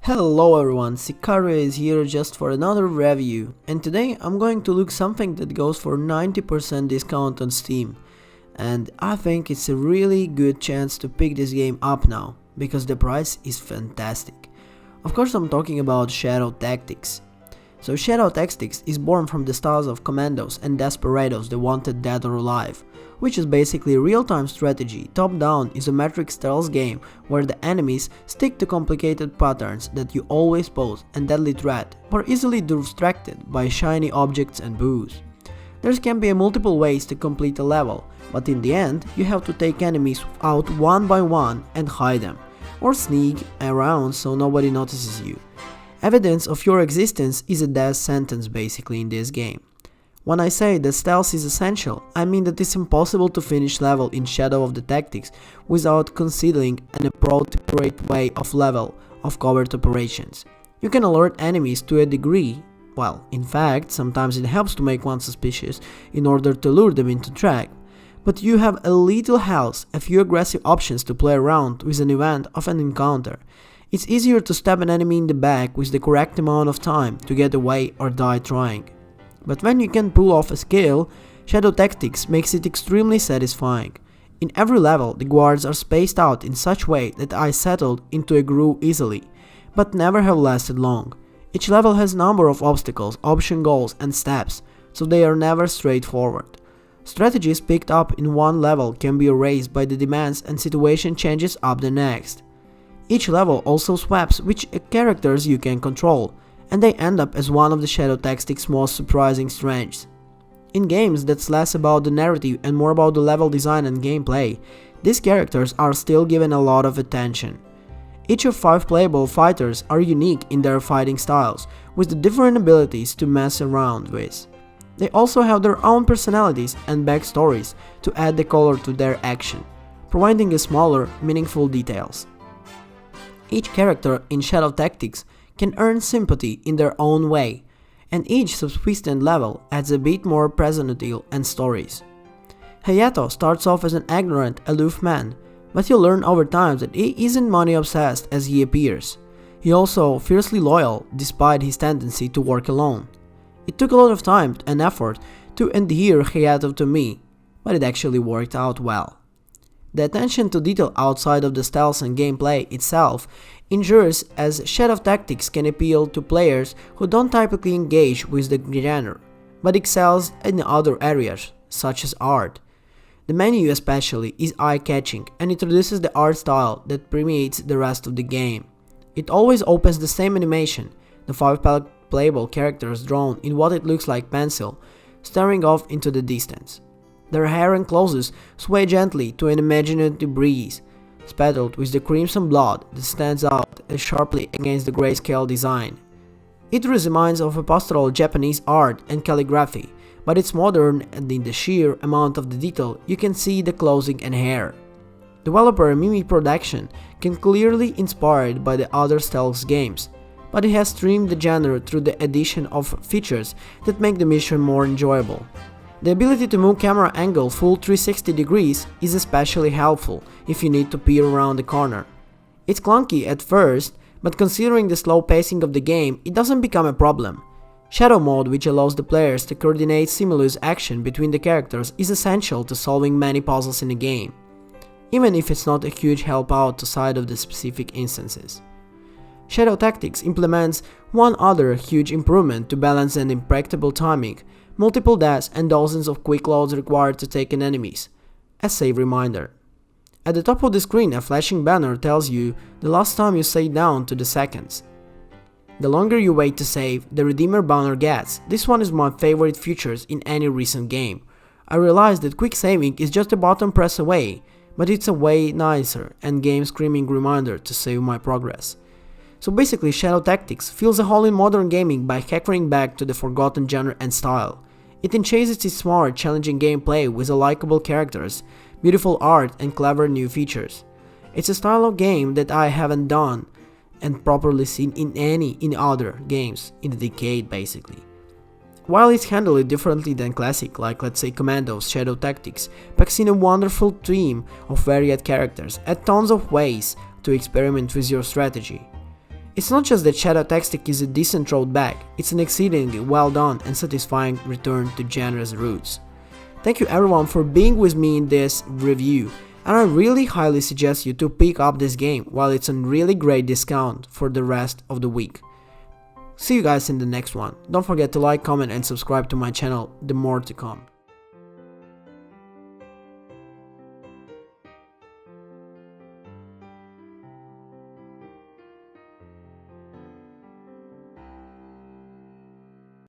Hello everyone, Sicario is here just for another review, and today I'm going to look something that goes for 90% discount on Steam, and I think it's a really good chance to pick this game up now, because the price is fantastic. Of course I'm talking about Shadow Tactics. So Shadow Tactics is born from the styles of Commandos and Desperados, the Wanted Dead or Alive, which is basically real-time strategy, top-down isometric stealth game where the enemies stick to complicated patterns that you always pose and deadly threat, but easily distracted by shiny objects and boos. There can be multiple ways to complete a level, but in the end you have to take enemies out one by one and hide them, or sneak around so nobody notices you. Evidence of your existence is a death sentence basically in this game. When I say that stealth is essential, I mean that it's impossible to finish level in Shadow of the Tactics without considering an appropriate way of level of covert operations. You can alert enemies to a degree, well, in fact, sometimes it helps to make one suspicious in order to lure them into trap, but you have a little health, a few aggressive options to play around with an event of an encounter. It's easier to stab an enemy in the back with the correct amount of time to get away or die trying. But when you can pull off a skill, Shadow Tactics makes it extremely satisfying. In every level, the guards are spaced out in such way that I settled into a groove easily, but never have lasted long. Each level has a number of obstacles, option goals and steps, so they are never straightforward. Strategies picked up in one level can be erased by the demands and situation changes up the next. Each level also swaps which characters you can control, and they end up as one of the Shadow Tactics' most surprising strengths. In games that's less about the narrative and more about the level design and gameplay, these characters are still given a lot of attention. Each of 5 playable fighters are unique in their fighting styles, with the different abilities to mess around with. They also have their own personalities and backstories to add the color to their action, providing a smaller, meaningful details. Each character in Shadow Tactics can earn sympathy in their own way, and each subsequent level adds a bit more personality and stories. Hayato starts off as an ignorant, aloof man, but you learn over time that he isn't money obsessed as he appears. He also fiercely loyal despite his tendency to work alone. It took a lot of time and effort to endear Hayato to me, but it actually worked out well. The attention to detail outside of the stealth and gameplay itself ensures as Shadow Tactics can appeal to players who don't typically engage with the genre, but excels in other areas, such as art. The menu especially is eye-catching and introduces the art style that permeates the rest of the game. It always opens the same animation, the 5 playable characters drawn in what it looks like pencil, staring off into the distance. Their hair and clothes sway gently to an imaginative breeze, spattered with the crimson blood that stands out sharply against the grayscale design. It reminds of a pastoral Japanese art and calligraphy, but it's modern and in the sheer amount of the detail you can see the clothing and hair. Developer Mimi Production can clearly inspired by the other stealth games, but it has trimmed the genre through the addition of features that make the mission more enjoyable. The ability to move camera angle full 360 degrees is especially helpful if you need to peer around the corner. It's clunky at first, but considering the slow pacing of the game, it doesn't become a problem. Shadow mode, which allows the players to coordinate simultaneous action between the characters, is essential to solving many puzzles in the game, even if it's not a huge help outside of the specific instances. Shadow Tactics implements one other huge improvement to balance an impractical timing, multiple deaths and dozens of quick loads required to take an enemies. A save reminder. At the top of the screen a flashing banner tells you the last time you saved down to the seconds. The longer you wait to save, the redeemer banner gets. This one is my favorite features in any recent game. I realized that quick saving is just a button press away, but it's a way nicer and game screaming reminder to save my progress. So basically Shadow Tactics fills a hole in modern gaming by hankering back to the forgotten genre and style. It enchases its smart, challenging gameplay with likable characters, beautiful art and clever new features. It's a style of game that I haven't done and properly seen in other games in the decade basically. While it's handled differently than classic like let's say Commandos, Shadow Tactics packs in a wonderful team of varied characters, and tons of ways to experiment with your strategy. It's not just that Shadow Tactic is a decent rollback, it's an exceedingly well done and satisfying return to generous roots. Thank you everyone for being with me in this review, and I really highly suggest you to pick up this game while it's on really great discount for the rest of the week. See you guys in the next one. Don't forget to like, comment and subscribe to my channel, the more to come.